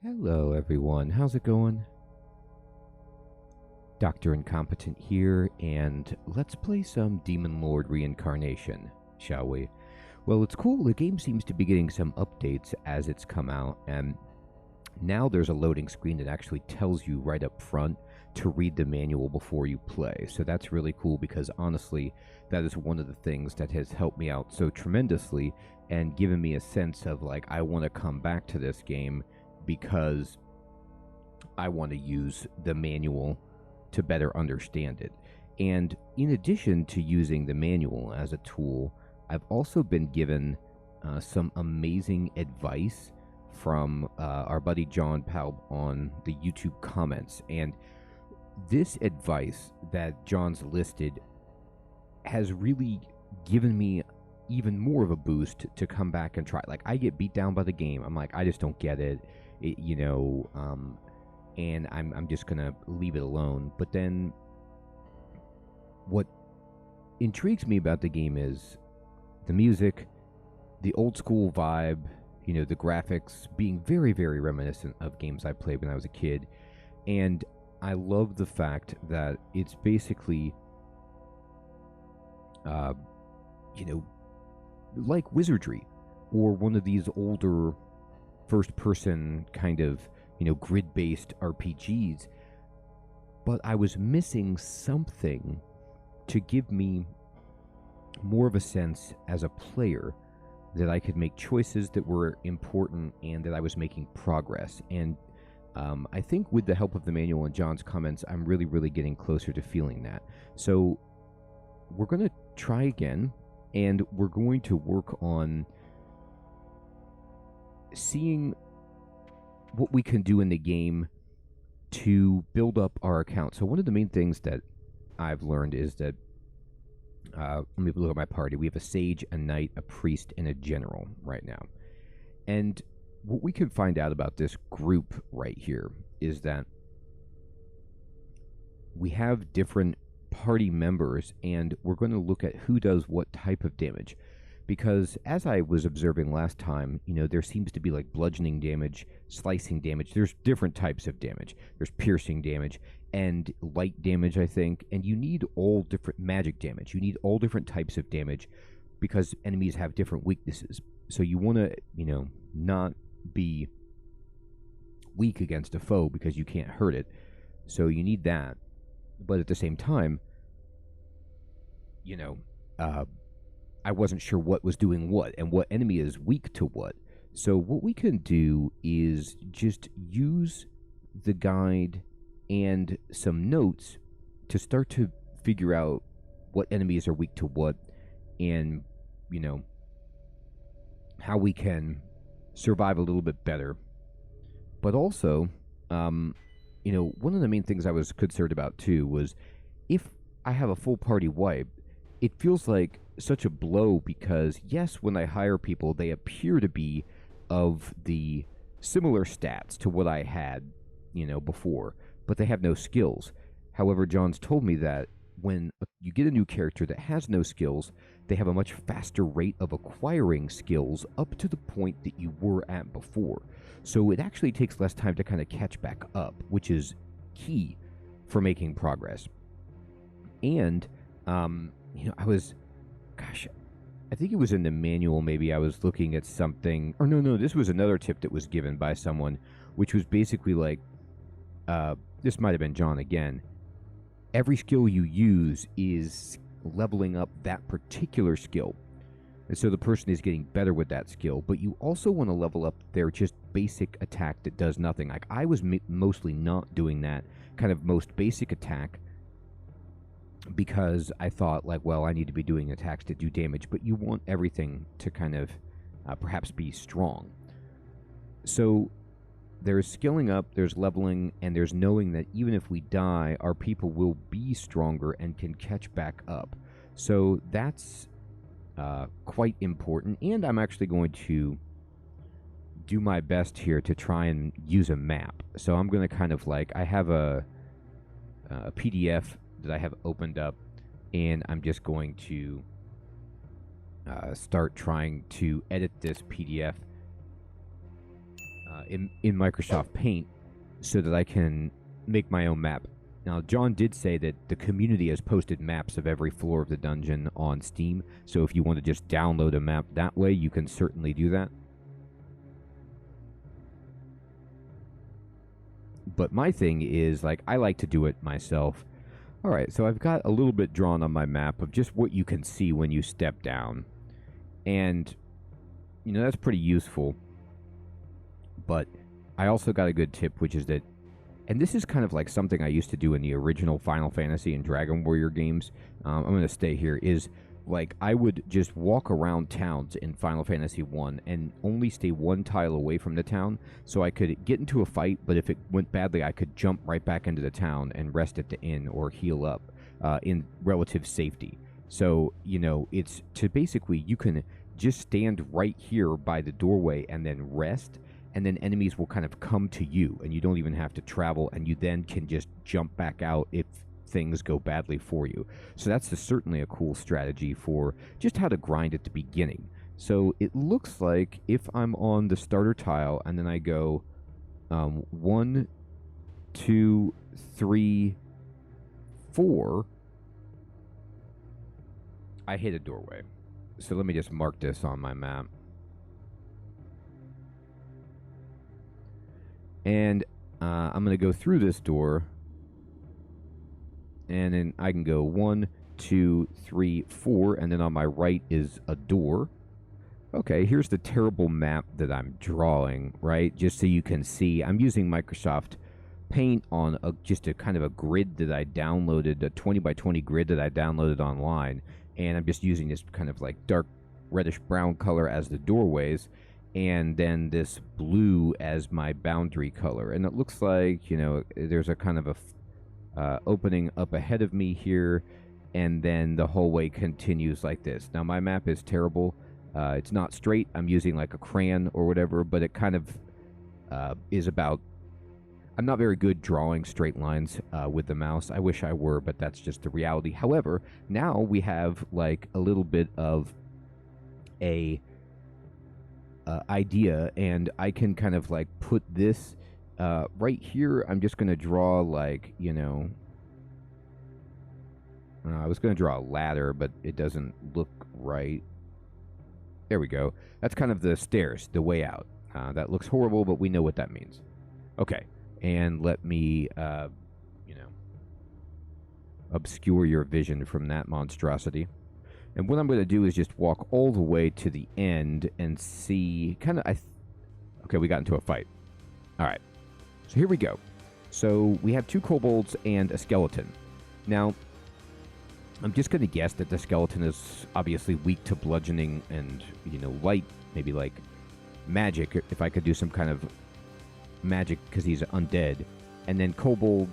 Hello everyone, how's it going? Dr. Incompetent here, and let's play some Demon Lord Reincarnation, shall we? Well, it's cool, the game seems to be getting some updates as it's come out, and now there's a loading screen that actually tells you right up front to read the manual before you play. So that's really cool because honestly, that is one of the things that has helped me out so tremendously and given me a sense of like, I want to come back to this game because I want to use the manual to better understand it. And in addition to using the manual as a tool, I've also been given some amazing advice from our buddy John Palb on the YouTube comments. And this advice that John's listed has really given me even more of a boost to come back and try. Like, I get beat down by the game. I'm like, I just don't get it. And I'm just gonna leave it alone. But then what intrigues me about the game is the music, the old school vibe, the graphics being very, very reminiscent of games I played when I was a kid. And I love the fact that it's basically, like Wizardry or one of these older first-person kind of, grid-based RPGs. But I was missing something to give me more of a sense as a player that I could make choices that were important and that I was making progress. And I think with the help of the manual and John's comments, I'm really, really getting closer to feeling that. So we're going to try again, and we're going to work on seeing what we can do in the game to build up our account. So one of the main things that I've learned is that, let me look at my party. We have a sage, a knight, a priest, and a general right now. And what we can find out about this group right here is that we have different party members, and we're going to look at who does what type of damage. Because as I was observing last time, there seems to be like bludgeoning damage, slicing damage. There's different types of damage. There's piercing damage and light damage, I think. And you need all different magic damage. You need all different types of damage because enemies have different weaknesses. So you want to, not be weak against a foe because you can't hurt it. So you need that. But at the same time, I wasn't sure what was doing what and what enemy is weak to what. So what we can do is just use the guide and some notes to start to figure out what enemies are weak to what and, how we can survive a little bit better. But also, one of the main things I was concerned about too was if I have a full party wipe, it feels like such a blow because, yes, when I hire people, they appear to be of the similar stats to what I had, before, but they have no skills. However, John's told me that when you get a new character that has no skills, they have a much faster rate of acquiring skills up to the point that you were at before. So it actually takes less time to kind of catch back up, which is key for making progress. And, I think it was in the manual, maybe I was looking at something, or no, this was another tip that was given by someone, which was basically like, this might have been John again, every skill you use is leveling up that particular skill. And so the person is getting better with that skill, but you also want to level up their just basic attack that does nothing. Like, I was mostly not doing that kind of most basic attack, because I thought, like, well, I need to be doing attacks to do damage, but you want everything to kind of perhaps be strong. So there's skilling up, there's leveling, and there's knowing that even if we die, our people will be stronger and can catch back up. So that's quite important, and I'm actually going to do my best here to try and use a map. So I'm going to kind of like, I have a PDF that I have opened up, and I'm just going to start trying to edit this PDF in Microsoft Paint so that I can make my own map. Now, John did say that the community has posted maps of every floor of the dungeon on Steam, so if you want to just download a map that way, you can certainly do that. But my thing is, like, I like to do it myself. All right, so I've got a little bit drawn on my map of just what you can see when you step down. And, you know, that's pretty useful. But I also got a good tip, which is that, and this is kind of like something I used to do in the original Final Fantasy and Dragon Warrior games. I'm going to stay here, is like I would just walk around towns in Final Fantasy 1 and only stay one tile away from the town so I could get into a fight, but if it went badly, I could jump right back into the town and rest at the inn or heal up in relative safety. So, you know, it's to basically, you can just stand right here by the doorway and then rest, and then enemies will kind of come to you, and you don't even have to travel, and you then can just jump back out if things go badly for you. So that's certainly a cool strategy for just how to grind at the beginning. So it looks like if I'm on the starter tile and then I go 1, 2, 3, 4, I hit a doorway. So let me just mark this on my map. And I'm going to go through this door. And then I can go 1, 2, 3, 4. And then on my right is a door. Okay, here's the terrible map that I'm drawing, right? Just so you can see. I'm using Microsoft Paint on just a kind of a grid that I downloaded, a 20 by 20 grid that I downloaded online. And I'm just using this kind of like dark reddish brown color as the doorways, and then this blue as my boundary color. And it looks like, you know, there's a kind of a opening up ahead of me here, and then the hallway continues like this. Now, my map is terrible. It's not straight. I'm using like a crayon or whatever, but it kind of is about... I'm not very good drawing straight lines with the mouse. I wish I were, but that's just the reality. However, now we have like a little bit of a idea, and I can kind of like put this right here. I'm just going to draw like, you know, I was going to draw a ladder, but it doesn't look right. There we go. That's kind of the stairs, the way out. That looks horrible, but we know what that means. Okay. And let me, you know, obscure your vision from that monstrosity. And what I'm going to do is just walk all the way to the end and see, kind of, okay, we got into a fight. All right. So here we go. So we have 2 kobolds and a skeleton. Now, I'm just going to guess that the skeleton is obviously weak to bludgeoning and, you know, light, maybe like magic, if I could do some kind of magic because he's undead. And then kobold,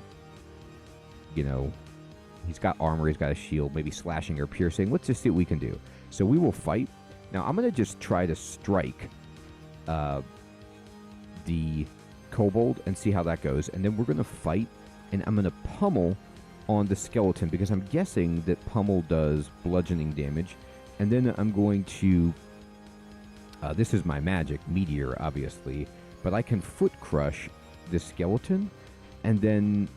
you know, he's got armor, he's got a shield, maybe slashing or piercing. Let's just see what we can do. So we will fight. Now I'm going to just try to strike the kobold and see how that goes. And then we're going to fight, and I'm going to pummel on the skeleton because I'm guessing that pummel does bludgeoning damage. And then I'm going to, this is my magic, meteor, obviously, but I can foot crush the skeleton, and then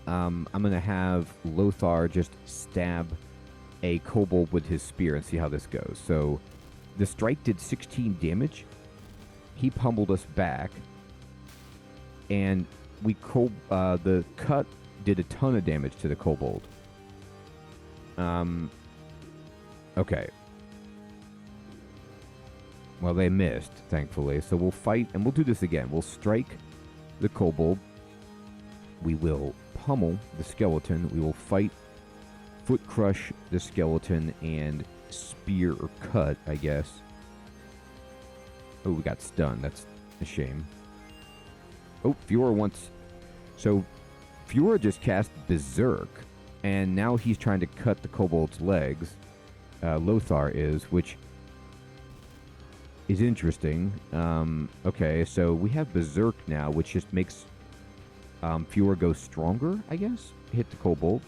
I'm going to have Lothar just stab a kobold with his spear and see how this goes. So the strike did 16 damage. He pummeled us back, and the cut did a ton of damage to the kobold. Okay. Well, they missed, thankfully. So we'll fight, and we'll do this again. We'll strike the kobold. We will pummel the skeleton. We will fight, foot crush the skeleton, and spear or cut, I guess. Oh, we got stunned. That's a shame. Oh, Fiora wants... So, Fiora just cast Berserk, and now he's trying to cut the kobold's legs. Lothar is, which is interesting. Okay, so we have Berserk now, which just makes Fiora go stronger, I guess. Hit the kobold.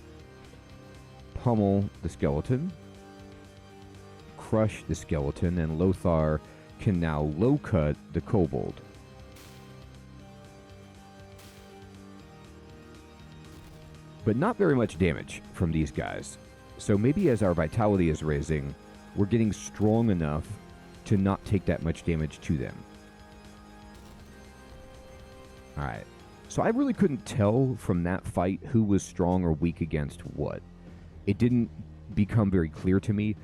Pummel the skeleton. Crush the skeleton, and Lothar can now low-cut the kobold. but not very much damage from these guys. So maybe as our vitality is raising, we're getting strong enough to not take that much damage to them. Alright, so I really couldn't tell from that fight who was strong or weak against what. It didn't become very clear to me.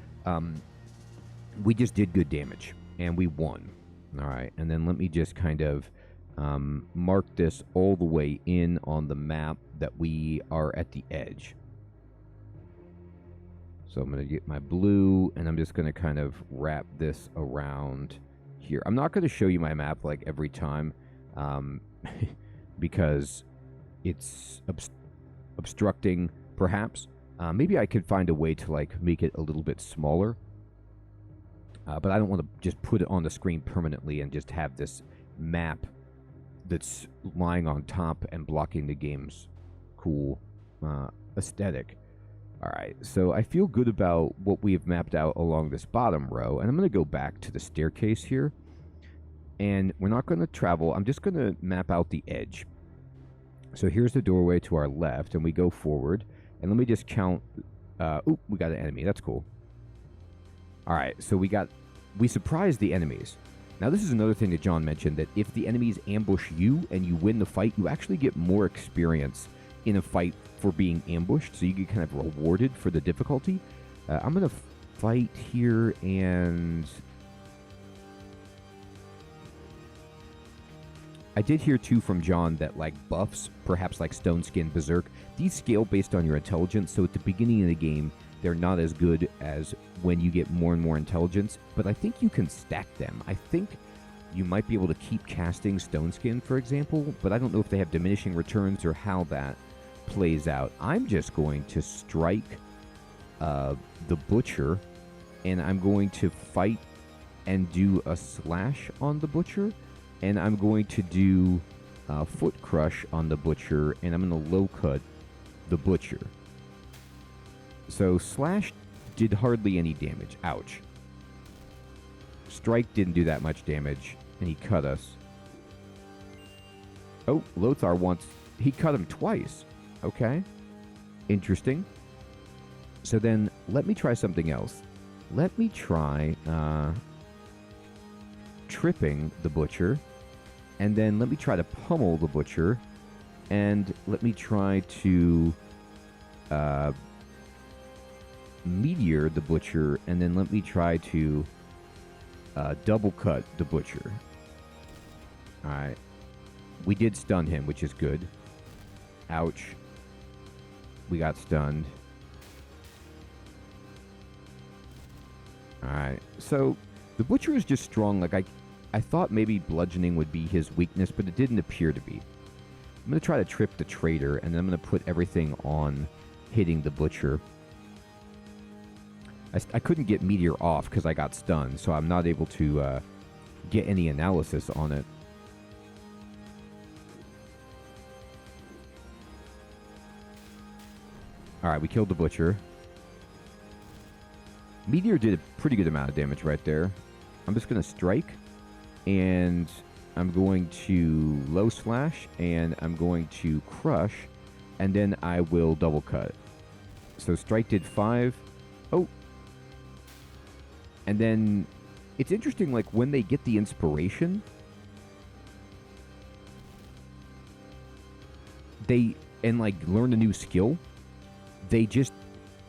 We just did good damage, and we won. Alright, and then let me just kind of mark this all the way in on the map that we are at the edge. So I'm going to get my blue, and I'm just going to kind of wrap this around here. I'm not going to show you my map like every time, because it's obstructing, perhaps. Maybe I could find a way to like make it a little bit smaller, but I don't want to just put it on the screen permanently and just have this map that's lying on top and blocking the game's cool aesthetic. Alright, so I feel good about what we have mapped out along this bottom row, and I'm going to go back to the staircase here, and we're not going to travel. I'm just going to map out the edge. So here's the doorway to our left, and we go forward, and let me just count. Oop, we got an enemy. That's cool. Alright, so we surprised the enemies. Now this is another thing that John mentioned, that if the enemies ambush you and you win the fight, you actually get more experience in a fight for being ambushed, so you get kind of rewarded for the difficulty. I'm going to fight here, and I did hear too from John that like buffs, perhaps like Stone Skin, Berserk, these scale based on your intelligence, so at the beginning of the game they're not as good as when you get more and more intelligence, but I think you can stack them. I think you might be able to keep casting Stone Skin, for example, but I don't know if they have diminishing returns or how that plays out. I'm just going to strike the Butcher, and I'm going to fight and do a slash on the Butcher, and I'm going to do Foot Crush on the Butcher, and I'm going to low cut the Butcher. So slash did hardly any damage. Ouch. Strike didn't do that much damage, and he cut us. Oh, Lothar wants... He cut him twice. Okay. Interesting. So then, let me try something else. Let me try tripping the Butcher, and then let me try to pummel the Butcher, and let me try to meteor the Butcher, and then let me try to double cut the Butcher. Alright. We did stun him, which is good. Ouch. We got stunned. Alright. So, the Butcher is just strong. Like, I thought maybe bludgeoning would be his weakness, but it didn't appear to be. I'm going to try to trip the Traitor, and then I'm going to put everything on hitting the Butcher. I couldn't get Meteor off because I got stunned, so I'm not able to get any analysis on it. Alright, we killed the Butcher. Meteor did a pretty good amount of damage right there. I'm just going to strike, and I'm going to low slash, and I'm going to crush, and then I will double cut. So strike did 5. Oh. And then it's interesting, like, when they get the inspiration, and like learn a new skill, they just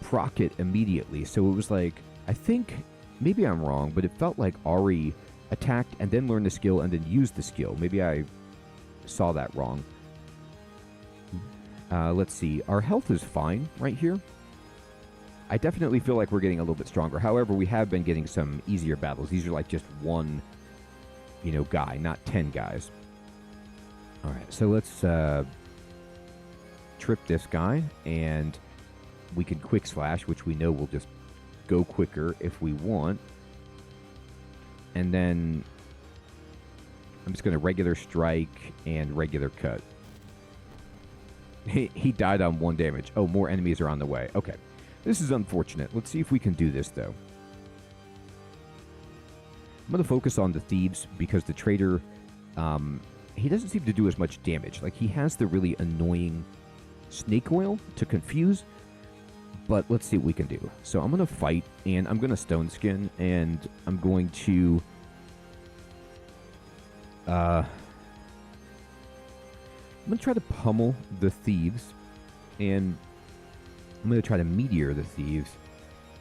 proc it immediately. So it was like, I think, maybe I'm wrong, but it felt like Ari attacked and then learned the skill and then used the skill. Maybe I saw that wrong. Let's see. Our health is fine right here. I definitely feel like we're getting a little bit stronger. However, we have been getting some easier battles. These are like just one, guy, not 10 guys. All right, so let's trip this guy, and we can quick slash, which we know will just go quicker if we want. And then I'm just going to regular strike and regular cut. He died on 1 damage. Oh, more enemies are on the way. Okay. This is unfortunate. Let's see if we can do this, though. I'm going to focus on the thieves because the Traitor, he doesn't seem to do as much damage. Like, he has the really annoying snake oil to confuse, but let's see what we can do. So I'm going to fight, and I'm going to stone skin, and I'm going to... I'm going to try to pummel the thieves, and I'm going to try to meteor the thieves,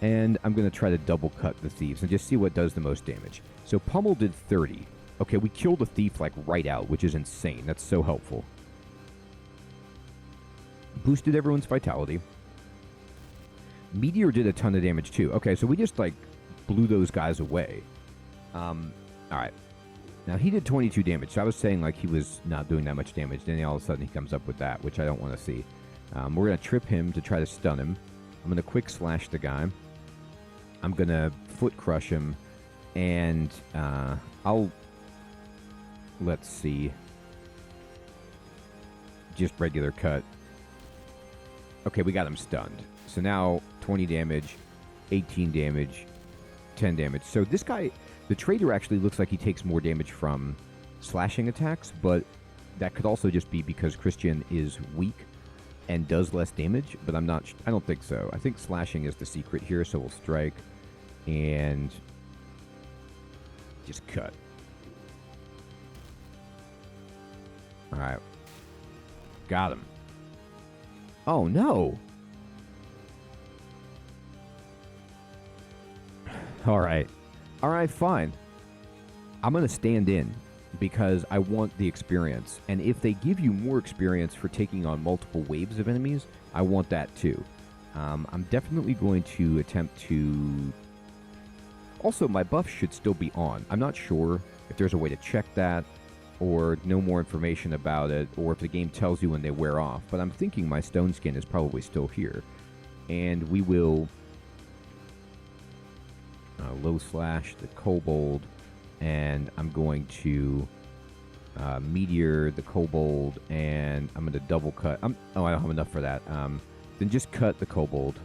and I'm going to try to double cut the thieves and just see what does the most damage. So pummel did 30. Okay, we killed a thief like right out, which is insane. That's so helpful. Boosted everyone's vitality. Meteor did a ton of damage too. Okay, so we just like blew those guys away. Alright. Now he did 22 damage, so I was saying like he was not doing that much damage. Then all of a sudden he comes up with that, which I don't want to see. We're going to trip him to try to stun him. I'm going to quick slash the guy. I'm going to foot crush him. And let's see. Just regular cut. Okay, we got him stunned. So now 20 damage, 18 damage, 10 damage. So this guy, the trader actually looks like he takes more damage from slashing attacks, but that could also just be because Christian is weak and does less damage, but I don't think so. I think slashing is the secret here, so we'll strike and just cut. Alright. Got him. Oh, no! Alright. Alright, fine. I'm going to stand in because I want the experience. And if they give you more experience for taking on multiple waves of enemies, I want that too. I'm definitely going to attempt to... Also, my buff should still be on. I'm not sure if there's a way to check that or know more information about it, or if the game tells you when they wear off. But I'm thinking my stone skin is probably still here. And we will low slash the kobold, and I'm going to meteor the kobold, and I'm going to double cut. I don't have enough for that. Then just cut the kobold.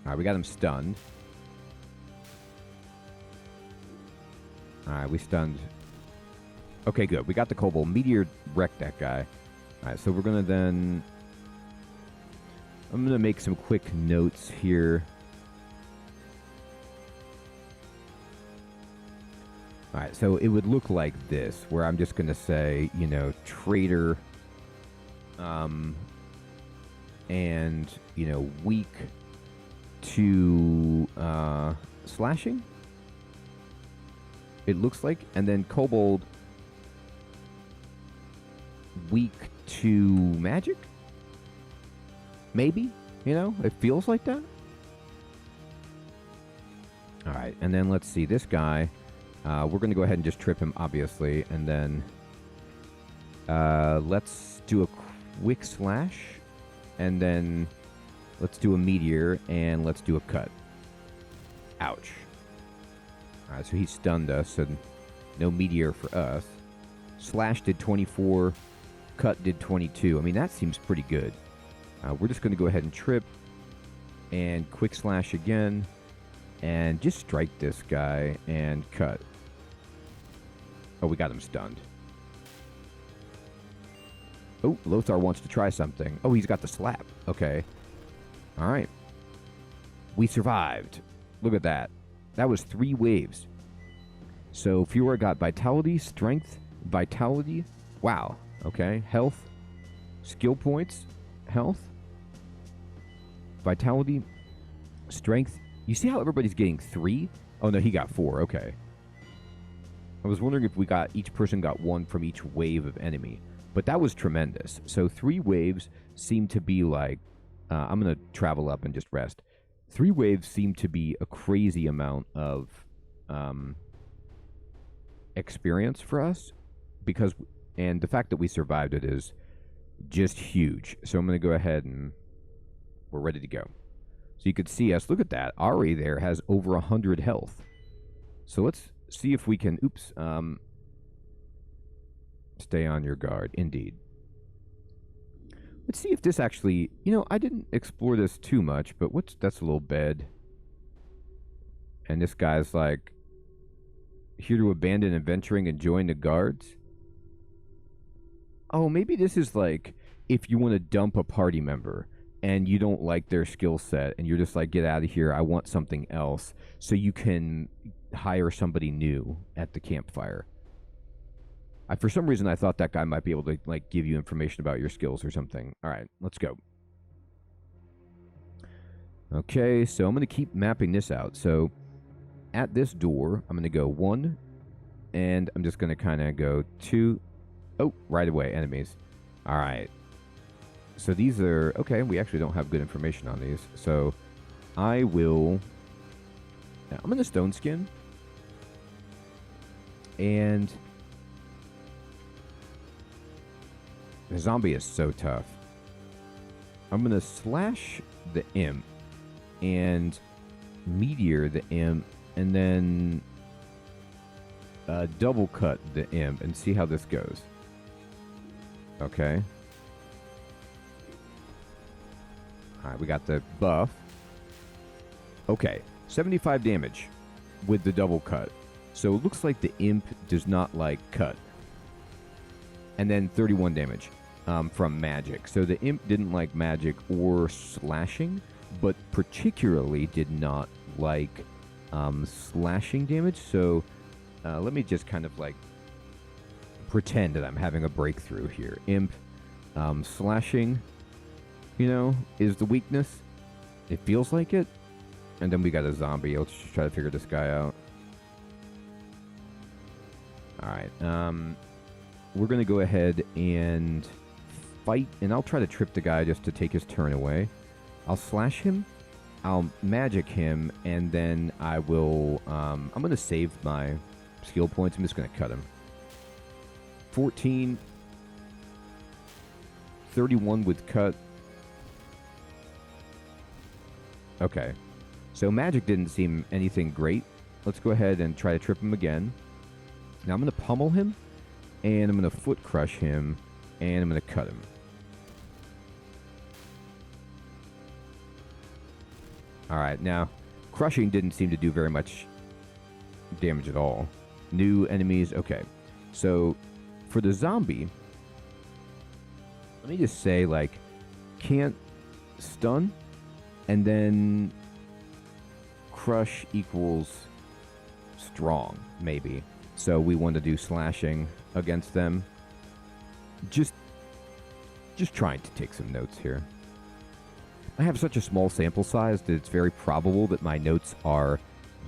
Alright, we got him stunned. Alright, we stunned. Okay, good. We got the kobold. Meteor wrecked that guy. Alright, so we're going to then... I'm going to make some quick notes here. Alright, so it would look like this, where I'm just going to say, you know, trader, and, you know, weak to slashing, it looks like, and then kobold, weak to magic? Maybe, you know, it feels like that. Alright, and then let's see, this guy... we're going to go ahead and just trip him, obviously, and then let's do a quick slash, and then let's do a meteor, and let's do a cut. Ouch. Alright, so he stunned us, and no meteor for us. Slash did 24, cut did 22. I mean, that seems pretty good. We're just going to go ahead and trip, and quick slash again, and just strike this guy, and cut. Oh, we got him stunned. Oh, Lothar wants to try something. Oh, he's got the slap. Okay. All right. We survived. Look at that. That was 3 waves. So Fiora got vitality, strength, vitality. Wow. Okay. Health, skill points, health, vitality, strength. You see how everybody's getting 3? Oh, no, he got 4. Okay. I was wondering if each person got 1 from each wave of enemy. But that was tremendous. So 3 waves seem to be like... I'm going to travel up and just rest. 3 waves seem to be a crazy amount of experience for us. And the fact that we survived it is just huge. So I'm going to go ahead and... we're ready to go. So you could see us. Look at that. Ari there has over 100 health. So let's see if we can... Oops. Stay on your guard. Indeed. Let's see if this actually... You know, I didn't explore this too much, but that's a little bed. And this guy's like... here to abandon adventuring and join the guards? Oh, maybe this is like... if you want to dump a party member and you don't like their skill set and you're just like, get out of here, I want something else, so you can hire somebody new at the campfire. For some reason, I thought that guy might be able to like give you information about your skills or something. All right, let's go. Okay, so I'm going to keep mapping this out. So at this door, I'm going to go 1, and I'm just going to kind of go 2. Oh, right away, enemies. All right. So these are... Okay, we actually don't have good information on these. So I will... Now, I'm going to stone skin. And... the zombie is so tough. I'm going to slash the imp and meteor the imp and then double cut the imp and see how this goes. Okay. Alright, we got the buff. Okay, 75 damage with the double cut. So it looks like the imp does not like cut. And then 31 damage from magic. So the imp didn't like magic or slashing, but particularly did not like slashing damage. So let me just kind of like pretend that I'm having a breakthrough here. Imp, slashing, you know, is the weakness. It feels like it. And then we got a zombie. Let's just try to figure this guy out. Alright, we're going to go ahead and fight, and I'll try to trip the guy just to take his turn away. I'll slash him, I'll magic him, and then I will, I'm going to save my skill points. I'm just going to cut him. 14, 31 with cut. Okay, so magic didn't seem anything great. Let's go ahead and try to trip him again. Now I'm going to pummel him, and I'm going to foot crush him, and I'm going to cut him. Alright, now, crushing didn't seem to do very much damage at all. New enemies, okay. So, for the zombie, let me just say, like, can't stun, and then crush equals strong, maybe. So we want to do slashing against them. Just trying to take some notes here. I have such a small sample size that it's very probable that my notes are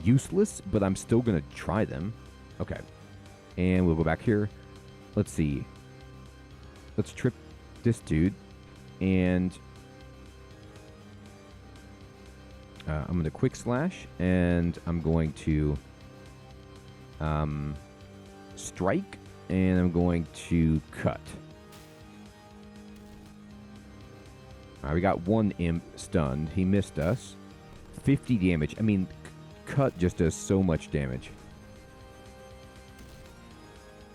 useless, but I'm still going to try them. Okay. And we'll go back here. Let's see. Let's trip this dude. And I'm going to quick slash, and I'm going to strike, and I'm going to cut. Alright, we got one imp stunned. He missed us. 50 damage. I mean, cut just does so much damage.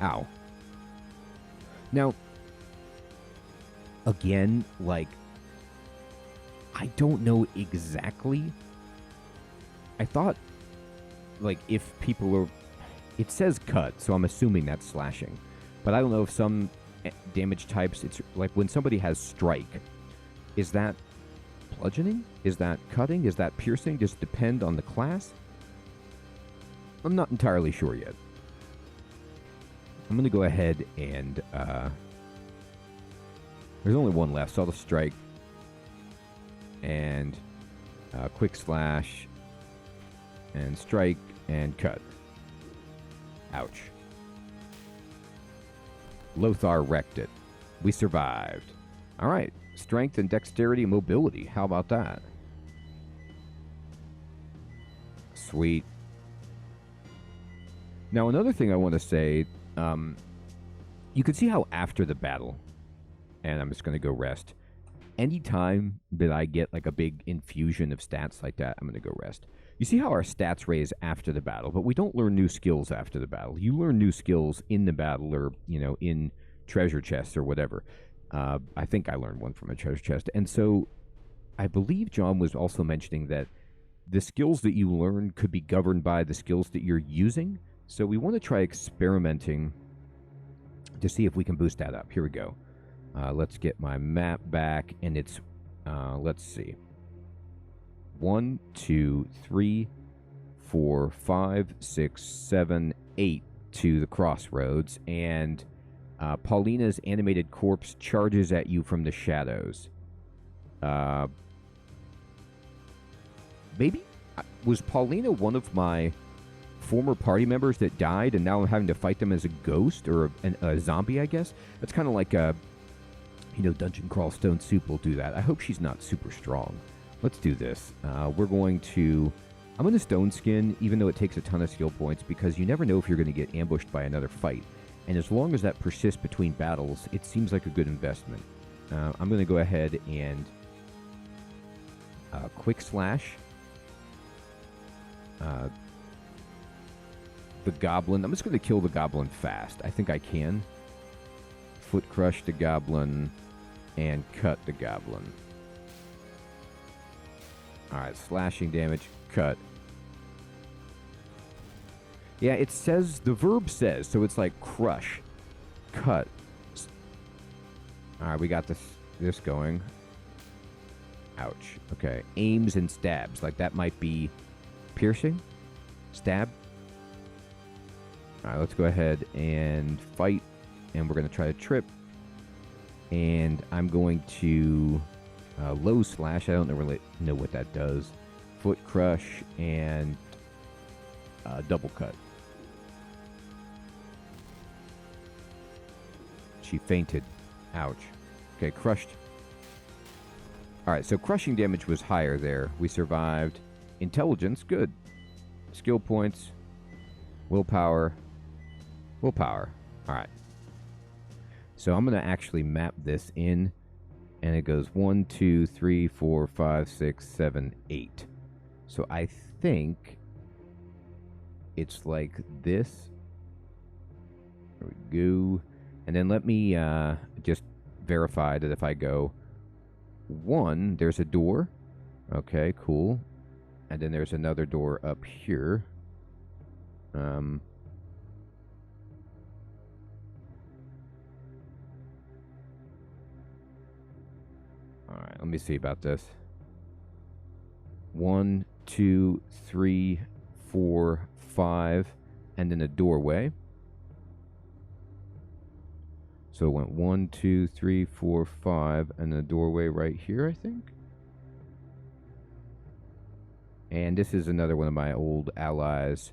Ow. Now, again, like, I don't know exactly. I thought, like, if people were... It says cut, so I'm assuming that's slashing. But I don't know if some damage types, it's like when somebody has strike, is that bludgeoning? Is that cutting? Is that piercing? Does it depend on the class? I'm not entirely sure yet. I'm going to go ahead and... there's only one left, so I'll just strike. And quick slash. And strike and cut. Ouch. Lothar wrecked it. We survived. Alright. Strength and dexterity and mobility. How about that? Sweet. Now, another thing I want to say, you can see how after the battle, and I'm just going to go rest, anytime that I get like a big infusion of stats like that, I'm going to go rest. You see how our stats raise after the battle, but we don't learn new skills after the battle. You learn new skills in the battle or, you know, in treasure chests or whatever. I think I learned one from a treasure chest. And so I believe John was also mentioning that the skills that you learn could be governed by the skills that you're using. So we want to try experimenting to see if we can boost that up. Here we go. Let's get my map back, and it's, let's see. 1, 2, 3, 4, 5, 6, 7, 8 to the crossroads, and Paulina's animated corpse charges at you from the shadows. Maybe? Was Paulina one of my former party members that died, and now I'm having to fight them as a ghost, or a zombie, I guess? That's kind of like a, Dungeon Crawl Stone Soup will do that. I hope she's not super strong. Let's do this. I'm going to Stone Skin, even though it takes a ton of skill points, because you never know if you're going to get ambushed by another fight. And as long as that persists between battles, it seems like a good investment. I'm going to go ahead and Quick Slash the goblin. I'm just going to kill the goblin fast. I think I can. Foot Crush the goblin and cut the goblin. Alright, slashing damage, cut. Yeah, it says, the verb says, so it's like crush, cut. Alright, we got this going. Ouch. Okay, aims and stabs. Like, that might be piercing? Stab? Alright, let's go ahead and fight. And we're going to try to trip. And I'm going to low slash. I don't really know what that does. Foot crush and double cut. She fainted. Ouch. Okay, crushed. Alright, so crushing damage was higher there. We survived. Intelligence, good. Skill points. Willpower. Willpower. Alright. So I'm going to actually map this in. And it goes 1, 2, 3, 4, 5, 6, 7, 8. So I think it's like this. There we go. And then let me just verify that if I go 1, there's a door. Okay, cool. And then there's another door up here. Alright, let me see about this. 1, 2, 3, 4, 5, and then a doorway. So it went 1, 2, 3, 4, 5, and a doorway right here, I think. And this is another one of my old allies.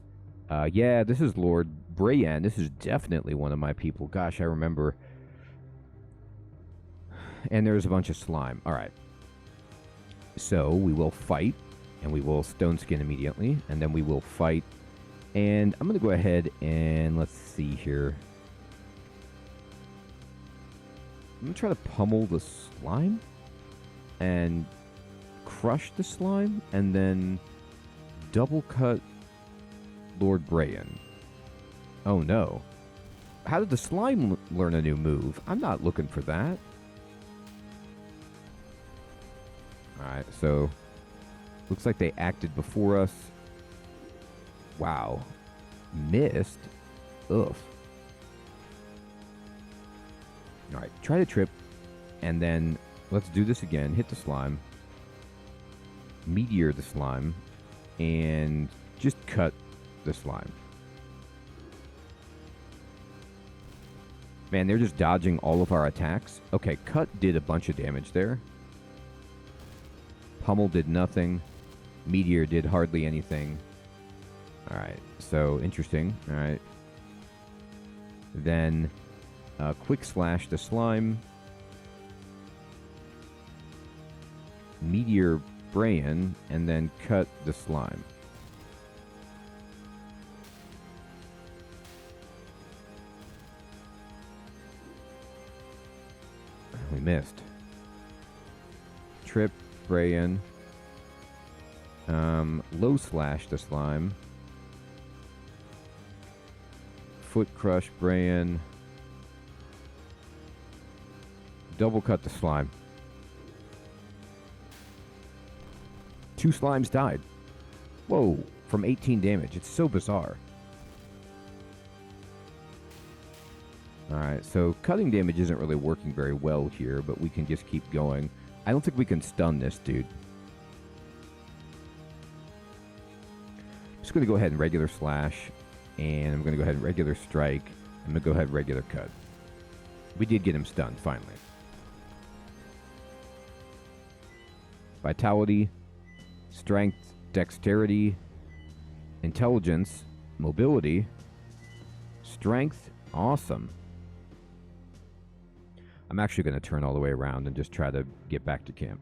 Yeah, this is Lord Brayan. This is definitely one of my people. Gosh, I remember. And there's a bunch of slime. Alright. So, we will fight. And we will stone skin immediately. And then we will fight. And I'm going to go ahead and let's see here. I'm going to try to pummel the slime. And crush the slime. And then double cut Lord Brayan. Oh no. How did the slime learn a new move? I'm not looking for that. Alright, so looks like they acted before us. Wow. Missed? Ugh. Alright, try to trip. And then let's do this again. Hit the slime. Meteor the slime. And just cut the slime. Man, they're just dodging all of our attacks. Okay, cut did a bunch of damage there. Pummel did nothing. Meteor did hardly anything. Alright, so interesting. Alright. Then, quick slash the slime. Meteor Brayan, and then cut the slime. We missed. Trip Brayan. Low slash the slime. Foot crush Brayan. Double cut the slime. 2 slimes died. Whoa, from 18 damage. It's so bizarre. Alright, so cutting damage isn't really working very well here, but we can just keep going. I don't think we can stun this dude. I'm just going to go ahead and regular slash, and I'm going to go ahead and regular strike. I'm going to go ahead and regular cut. We did get him stunned, finally. Vitality, strength, dexterity, intelligence, mobility, strength, awesome. I'm actually going to turn all the way around and just try to get back to camp.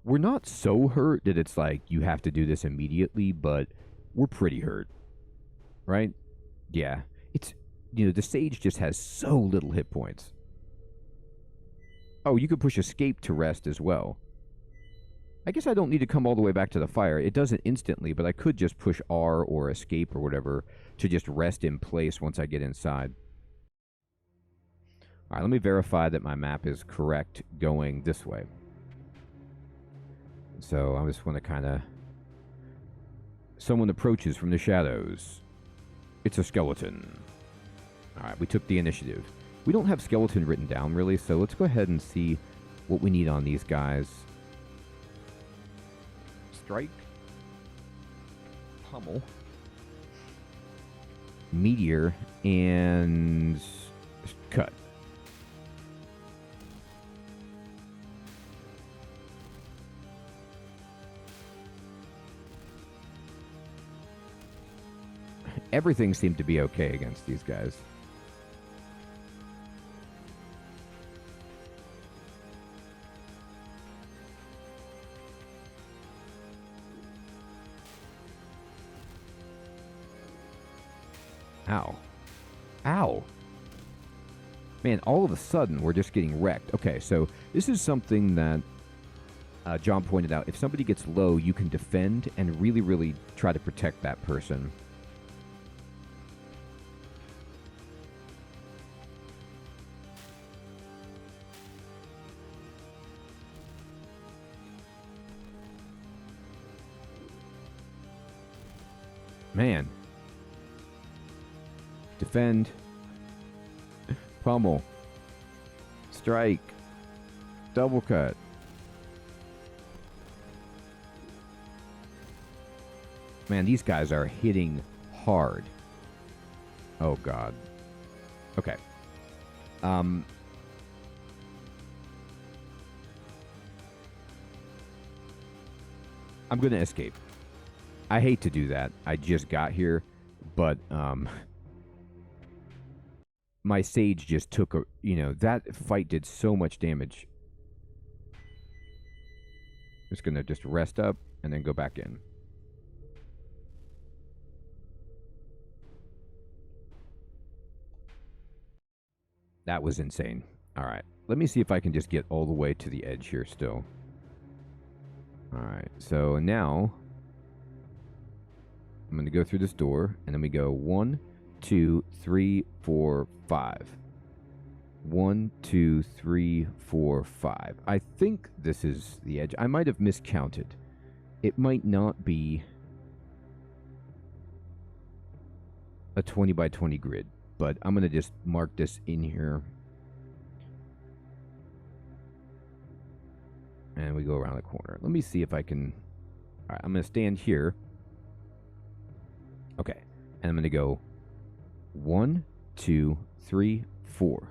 We're not so hurt that it's like you have to do this immediately, but we're pretty hurt. Right? Yeah. It's, the sage just has so little hit points. Oh, you could push escape to rest as well. I guess I don't need to come all the way back to the fire. It doesn't instantly, but I could just push R or escape or whatever to just rest in place once I get inside. All right, let me verify that my map is correct going this way. So I just want to kind of... Someone approaches from the shadows. It's a skeleton. All right, we took the initiative. We don't have skeleton written down, really, so let's go ahead and see what we need on these guys. Strike. Pummel. Meteor. And cut. Everything seemed to be okay against these guys. Ow. Ow. Man, all of a sudden, we're just getting wrecked. Okay, so this is something that John pointed out. If somebody gets low, you can defend and really, really try to protect that person. Man. Defend. Pummel. Strike. Double cut. Man, these guys are hitting hard. Oh, God. Okay. I'm going to escape. I hate to do that. I just got here, but my sage just took a, that fight did so much damage. I'm just going to just rest up and then go back in. That was insane. All right. Let me see if I can just get all the way to the edge here still. All right. So now I'm going to go through this door, and then we go 1, 2, 3, 4, 5. 1, 2, 3, 4, 5. I think this is the edge. I might have miscounted. It might not be a 20 by 20 grid, but I'm going to just mark this in here. And we go around the corner. Let me see if I can... All right, I'm going to stand here. Okay, and I'm going to go 1, 2, 3, 4.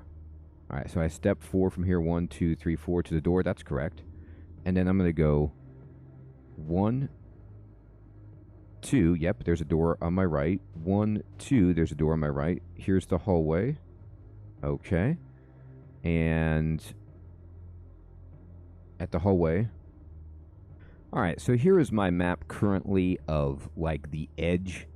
All right, so I step 4 from here, 1, 2, 3, 4 to the door. That's correct. And then I'm going to go 1, 2. Yep, there's a door on my right. 1, 2, there's a door on my right. Here's the hallway. Okay. And at the hallway. All right, so here is my map currently of like the edge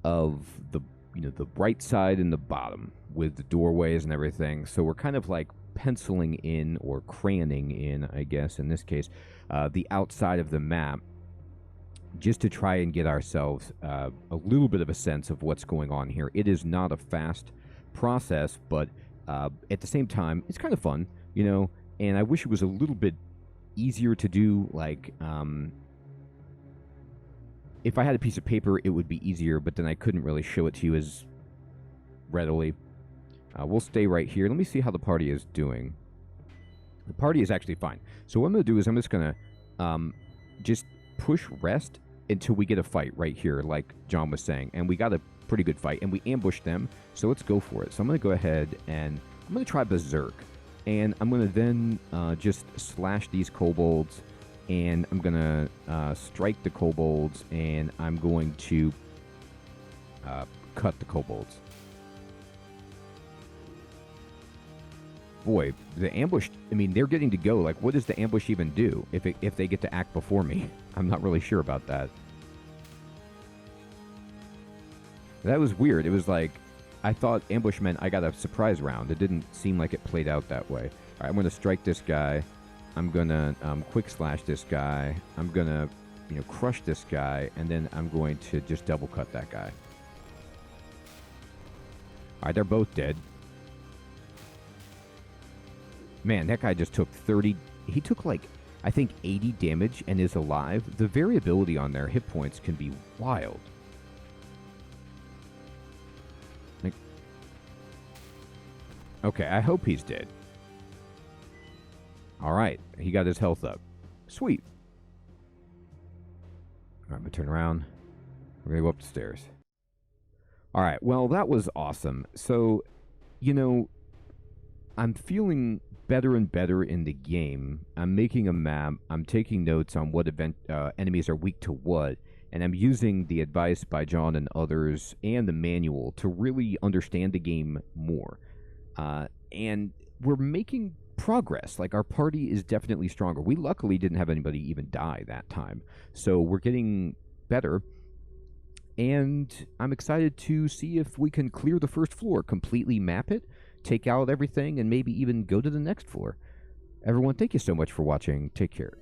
of the the right side and the bottom with the doorways and everything. So we're kind of like penciling in or craning in, I guess in this case, the outside of the map, just to try and get ourselves a little bit of a sense of what's going on here. It is not a fast process, but at the same time, it's kind of fun, and I wish it was a little bit easier to do, like if I had a piece of paper, it would be easier, but then I couldn't really show it to you as readily. We'll stay right here. Let me see how the party is doing. The party is actually fine. So what I'm going to do is I'm just going to just push rest until we get a fight right here, like John was saying. And we got a pretty good fight, and we ambushed them. So let's go for it. So I'm going to go ahead and I'm going to try Berserk. And I'm going to then just slash these kobolds. And I'm going to strike the kobolds. And I'm going to cut the kobolds. Boy, the ambush, I mean, they're getting to go. Like, what does the ambush even do if they get to act before me? I'm not really sure about that. That was weird. It was like, I thought ambush meant I got a surprise round. It didn't seem like it played out that way. All right, I'm going to strike this guy. I'm going to quick slash this guy. I'm going to, crush this guy. And then I'm going to just double cut that guy. All right, they're both dead. Man, that guy just took 30... He took, like, I think 80 damage and is alive. The variability on their hit points can be wild. Like, okay, I hope he's dead. All right, he got his health up. Sweet. All right, I'm going to turn around. We're going to go up the stairs. All right, well, that was awesome. So, I'm feeling better and better in the game. I'm making a map. I'm taking notes on what enemies are weak to what, and I'm using the advice by John and others and the manual to really understand the game more. And we're making progress. Like, our party is definitely stronger. We luckily didn't have anybody even die that time, so we're getting better. And I'm excited to see if we can clear the first floor, completely map it, take out everything, and maybe even go to the next floor. Everyone, thank you so much for watching. Take care.